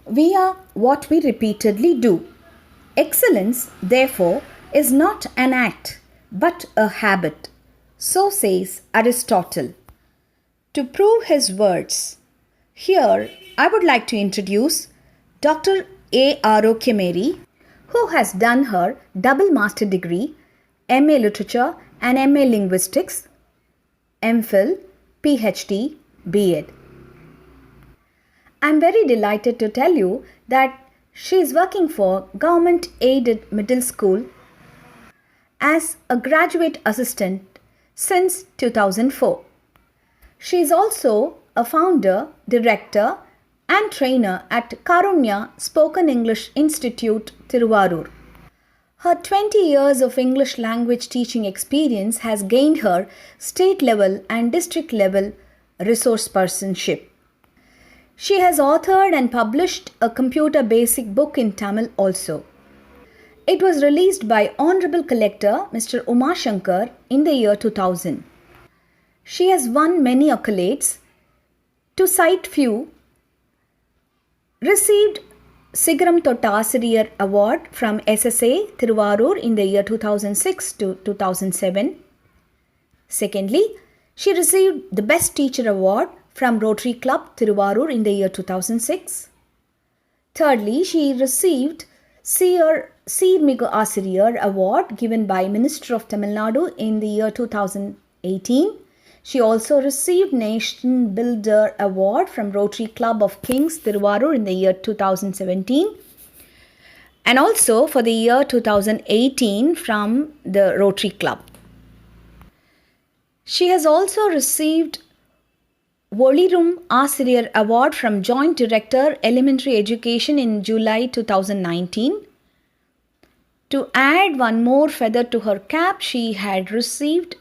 We are what we repeatedly do. Excellence, therefore, is not an act but a habit. So says Aristotle. To prove his words, here I would like to introduce Dr. A. Arokemeri, who has done her double master degree, MA Literature and MA Linguistics, MPhil, PhD, B.Ed. I am very delighted to tell you that she is working for Government Aided Middle School as a graduate assistant since 2004. She is also a founder, director and trainer at Karunya Spoken English Institute, Tiruvarur. Her 20 years of English language teaching experience has gained her state level and district level resource personship. She has authored and published a computer basic book in Tamil also. It was released by Honorable Collector Mr. Uma Shankar in the year 2000. She has won many accolades. To cite few, received Sigaram Thotta Award from SSA Tiruvarur in the year 2006 to 2007. Secondly, she received the Best Teacher Award from Rotary Club Tiruvarur in the year 2006. Thirdly, she received Seermigu Asiriyar Award given by Minister of Tamil Nadu in the year 2018. She also received Nation Builder Award from Rotary Club of Kings Tiruvarur in the year 2017 and also for the year 2018 from the Rotary Club. She has also received Volirum Asiriyar Award from Joint Director Elementary Education in July 2019. To add one more feather to her cap, she had received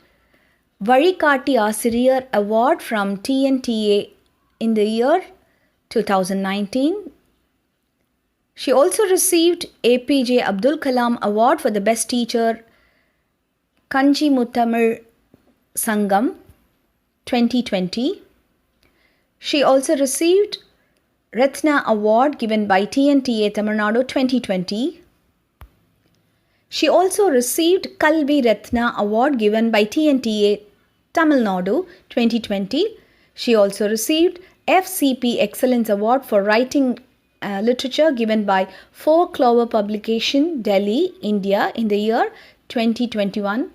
Varikati Asiriyar Award from TNTA in the year 2019. She also received APJ Abdul Kalam Award for the Best Teacher Kanji Muttamil Sangam 2020. She also received Ratna Award given by TNTA Tamil Nadu 2020. She also received Kalvi Ratna Award given by TNTA Tamil Nadu 2020. She also received FCP Excellence Award for Writing Literature given by 4 Clover Publication, Delhi, India in the year 2021.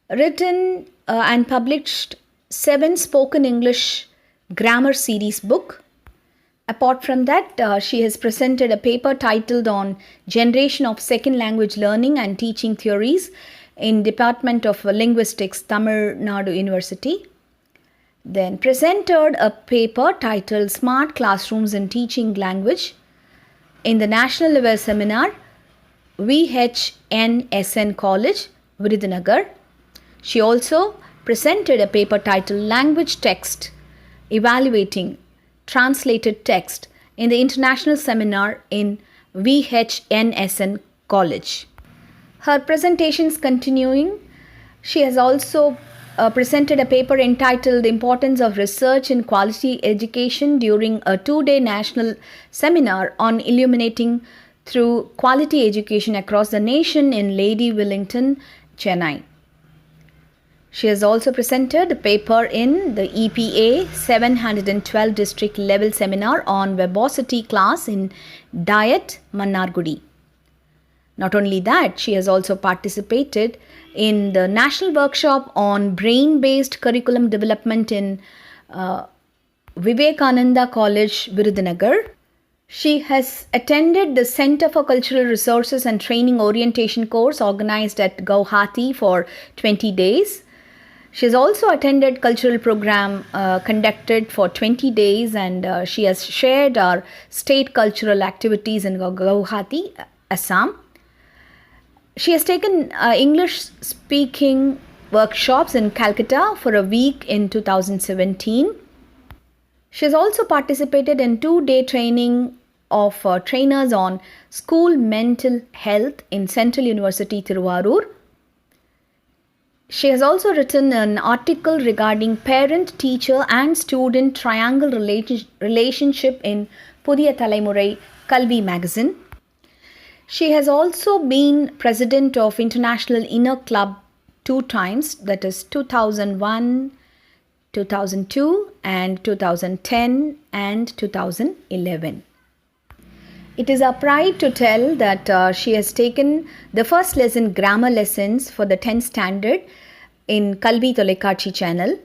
Written and published 7 spoken English grammar series book. Apart from that, she has presented a paper titled on Generation of Second Language Learning and Teaching Theories in Department of Linguistics, Tamil Nadu University. Then presented a paper titled Smart Classrooms in Teaching Language in the National Level Seminar, VHNSN College, Virudhunagar. She also presented a paper titled Language Text Evaluating Translated Text in the International Seminar in VHNSN College. Her presentations continuing, she has also presented a paper entitled Importance of Research in Quality Education during a 2-day national seminar on illuminating through quality education across the nation in Lady Wellington, Chennai. She has also presented a paper in the EPA 712 district level seminar on verbosity class in Diet, Mannargudi. Not only that, she has also participated in the national workshop on brain-based curriculum development in Vivekananda College, Virudhunagar. She has attended the Center for Cultural Resources and Training Orientation course organized at Guwahati for 20 days. She has also attended cultural program conducted for 20 days and she has shared our state cultural activities in Guwahati, Assam. She has taken English speaking workshops in Calcutta for a week in 2017. She has also participated in 2-day training of trainers on school mental health in Central University, Tiruvarur. She has also written an article regarding parent, teacher and student triangle relationship in Pudiya Thalaimurai Kalvi magazine. She has also been president of International Inner Club 2 times, that is 2001, 2002 and 2010 and 2011. It is a pride to tell that she has taken the first lesson grammar lessons for the 10th standard in Kalvi Tolekachi channel.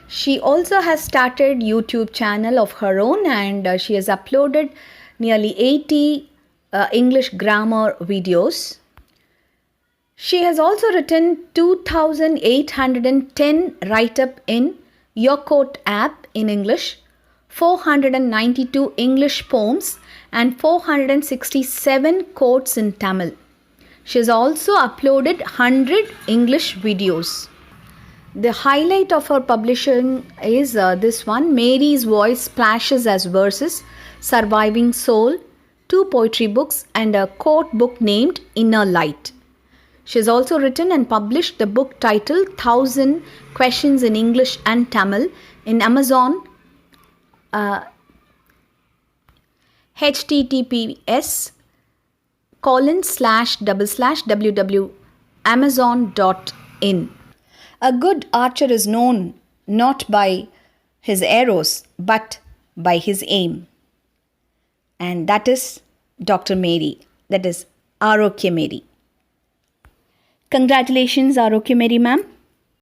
She also has started YouTube channel of her own, and she has uploaded nearly 80 English grammar videos. She has also written 2,810 write-up in Your Quote app in English, 492 English poems and 467 quotes in Tamil. She has also uploaded 100 English videos. The highlight of her publishing is this one, Mary's Voice Splashes as Verses, Surviving Soul, 2 poetry books and a quote book named Inner Light. She has also written and published the book titled 1000 Questions in English and Tamil in Amazon, https://www.amazon.in. A good archer is known not by his arrows but by his aim. And that is Dr. Mary, that is Arokya Mary. Congratulations, Arokya Mary ma'am.